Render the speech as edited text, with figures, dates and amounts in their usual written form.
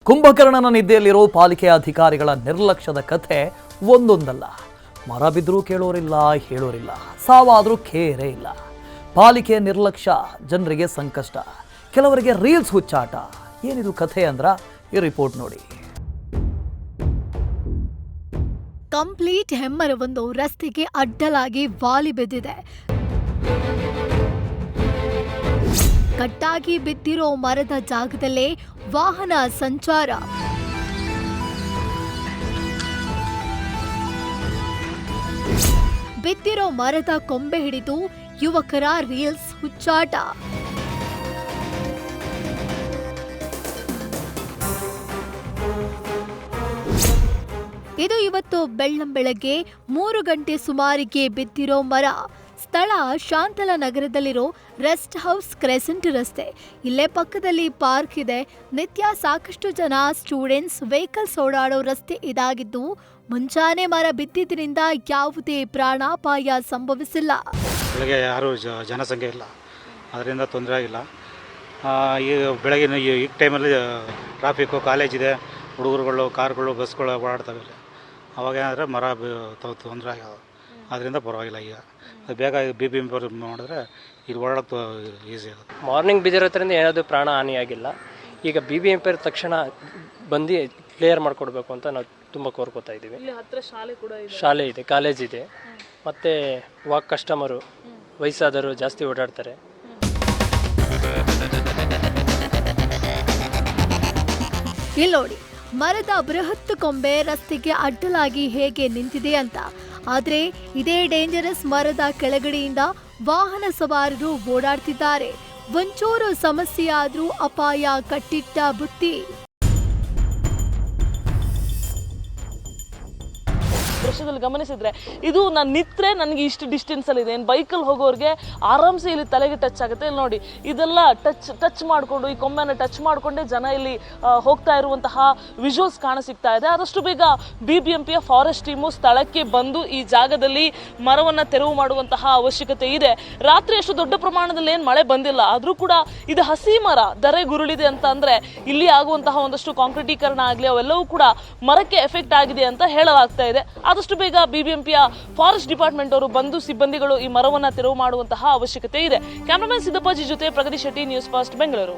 ಕುಂಭಕರ್ಣನ ನಿದ್ದೆಯಲ್ಲಿರೋ ಪಾಲಿಕೆ ಅಧಿಕಾರಿಗಳ ನಿರ್ಲಕ್ಷ್ಯದ ಕಥೆ ಒಂದೊಂದಲ್ಲ. ಮರ ಬಿದ್ದರೂ ಕೇಳೋರಿಲ್ಲ, ಹೇಳೋರಿಲ್ಲ, ಸಾವಾದರೂ ಕೇರೇ ಇಲ್ಲ. ಪಾಲಿಕೆ ನಿರ್ಲಕ್ಷ್ಯ ಜನರಿಗೆ ಸಂಕಷ್ಟ, ಕೆಲವರಿಗೆ ರೀಲ್ಸ್ ಹುಚ್ಚಾಟ. ಏನಿದು ಕಥೆ ಅಂದ್ರ ಈ ರಿಪೋರ್ಟ್ ನೋಡಿ. ಕಂಪ್ಲೀಟ್ ಹೆಮ್ಮರವೊಂದು ರಸ್ತೆಗೆ ಅಡ್ಡಲಾಗಿ ವಾಲಿ ಬಿದ್ದಿದೆ. ಕಟ್ಟಾಗಿ ಬಿದ್ದಿರೋ ಮರದ ಜಾಗದಲ್ಲೇ ವಾಹನ ಸಂಚಾರ. ಬಿದ್ದಿರೋ ಮರದ ಕೊಂಬೆ ಹಿಡಿದು ಯುವಕರ ರೀಲ್ಸ್ ಹುಚ್ಚಾಟ. ಇದು ಇವತ್ತು ಬೆಳ್ಳಂಬೆಳಗ್ಗೆ 3 ಗಂಟೆ ಸುಮಾರಿಗೆ ಬಿದ್ದಿರೋ ಮರ. ಸ್ಥಳ ಶಾಂತಲಾ ನಗರದಲ್ಲಿರೋ ರೆಸ್ಟ್ ಹೌಸ್ ಕ್ರೆಸೆಂಟ್ ರಸ್ತೆ. ಇಲ್ಲೇ ಪಕ್ಕದಲ್ಲಿ ಪಾರ್ಕ್ ಇದೆ. ನಿತ್ಯ ಸಾಕಷ್ಟು ಜನ, ಸ್ಟೂಡೆಂಟ್ಸ್, ವೆಹಿಕಲ್ಸ್ ಓಡಾಡೋ ರಸ್ತೆ ಇದಾಗಿದ್ದು ಮುಂಚಾನೆ ಮರ ಬಿದ್ದಿದ್ದರಿಂದ ಯಾವುದೇ ಪ್ರಾಣಾಪಾಯ ಸಂಭವಿಸಿಲ್ಲ. ಬೆಳಗ್ಗೆ ಯಾರೂ ಜನಸಂಖ್ಯೆ ಇಲ್ಲ, ಅದರಿಂದ ತೊಂದರೆ ಆಗಿಲ್ಲ. ಈ ಬೆಳಗಿನ ಈ ಟೈಮಲ್ಲಿ ಟ್ರಾಫಿಕ್ಕು, ಕಾಲೇಜ್ ಇದೆ, ಹುಡುಗರುಗಳು, ಕಾರ್ಗಳು, ಬಸ್ಗಳು ಓಡಾಡ್ತವೆ. ಅವಾಗ ಏನಾದರೆ ಮರ ತೊಂದರೆ ಆಗ್ಯಾವ, ಅದರಿಂದ ಪರವಾಗಿಲ್ಲ. ಈಗ ಬೇಗ BBMP ಮಾಡಿದ್ರೆ ಇದು ಓಡಾಡೋಕ್ಕೆ ಈಸಿ ಆಗುತ್ತೆ. ಮಾರ್ನಿಂಗ್ ಬಿದ್ದಿರೋದ್ರಿಂದ ಏನಾದರೂ ಪ್ರಾಣ ಹಾನಿಯಾಗಿಲ್ಲ. ಈಗ BBMP ತಕ್ಷಣ ಬಂದು ಕ್ಲಿಯರ್ ಮಾಡಿಕೊಡ್ಬೇಕು ಅಂತ ನಾವು ತುಂಬ ಕೋರ್ಕೋತಾ ಇದ್ದೀವಿ. ಶಾಲೆ ಇದೆ, ಕಾಲೇಜ್ ಇದೆ, ಮತ್ತು ವಾಕ್ ಕಸ್ಟಮರು, ವಯಸ್ಸಾದವರು ಜಾಸ್ತಿ ಓಡಾಡ್ತಾರೆ. ಇಲ್ಲಿ ನೋಡಿ, ಮರದ ಬೃಹತ್ ಕೊಂಬೆ ರಸ್ತೆಗೆ ಅಡ್ಡಲಾಗಿ ಹೇಗೆ ನಿಂತಿದೆ ಅಂತ. ಆದ್ರೆ ಇದೇ ಡೇಂಜರಸ್ ಮರದ ಕೆಳಗಡೆಯಿಂದ ವಾಹನ ಸವಾರರು ಓಡಾಡ್ತಿದ್ದಾರೆ. ಒಂಚೂರು ಸಮಸ್ಯೆ ಆದ್ರೂ ಅಪಾಯ ಕಟ್ಟಿಟ್ಟ ಬುತ್ತಿ. ದೃಶ್ಯದಲ್ಲಿ ಗಮನಿಸಿದ್ರೆ ಇದು ನಾನು ನಿತ್ರೆ ನನಗೆ ಇಷ್ಟು ಡಿಸ್ಟೆನ್ಸ್ ಅಲ್ಲಿ ಇದೆ. ಬೈಕಲ್ಲಿ ಹೋಗೋರಿಗೆ ಆರಾಮ್ಸೆ ಇಲ್ಲಿ ತಲೆಗೆ ಟಚ್ ಆಗುತ್ತೆ. ಇಲ್ಲಿ ನೋಡಿ, ಇದೆಲ್ಲ ಟಚ್ ಮಾಡಿಕೊಂಡು, ಈ ಕೊಂಬೆನ ಟಚ್ ಮಾಡಿಕೊಂಡೇ ಜನ ಇಲ್ಲಿ ಹೋಗ್ತಾ ಇರುವಂತಹ ವಿಜುವಲ್ಸ್ ಕಾಣಸಿಗ್ತಾ ಇದೆ. ಆದಷ್ಟು ಬೇಗ BBMPಯ ಫಾರೆಸ್ಟ್ ಟೀಮು ಸ್ಥಳಕ್ಕೆ ಬಂದು ಈ ಜಾಗದಲ್ಲಿ ಮರವನ್ನ ತೆರವು ಮಾಡುವಂತಹ ಅವಶ್ಯಕತೆ ಇದೆ. ರಾತ್ರಿ ಅಷ್ಟು ದೊಡ್ಡ ಪ್ರಮಾಣದಲ್ಲಿ ಏನು ಮಳೆ ಬಂದಿಲ್ಲ, ಆದ್ರೂ ಕೂಡ ಇದು ಹಸಿ ಮರ ಧರೆಗುರುಳಿದೆ ಅಂತ ಅಂದ್ರೆ ಇಲ್ಲಿ ಆಗುವಂತಹ ಒಂದಷ್ಟು ಕಾಂಕ್ರೀಟೀಕರಣ ಆಗಲಿ ಅವೆಲ್ಲವೂ ಕೂಡ ಮರಕ್ಕೆ ಎಫೆಕ್ಟ್ ಆಗಿದೆ ಅಂತ ಹೇಳಲಾಗ್ತಾ ಇದೆ. ಆದಷ್ಟು ಬೇಗ BBMPಯ ಫಾರೆಸ್ಟ್ ಡಿಪಾರ್ಟ್ಮೆಂಟ್ ಅವರು ಬಂದು ಸಿಬ್ಬಂದಿಗಳು ಈ ಮರವನ್ನ ತೆರವು ಮಾಡುವಂತಹ ಅವಶ್ಯಕತೆ ಇದೆ. ಕ್ಯಾಮರಾಮನ್ ಸಿದ್ದಪ್ಪಾಜಿ ಜೊತೆ ಪ್ರಗತಿ ಶೆಟ್ಟಿ, ನ್ಯೂಸ್ ಫಸ್ಟ್, ಬೆಂಗಳೂರು.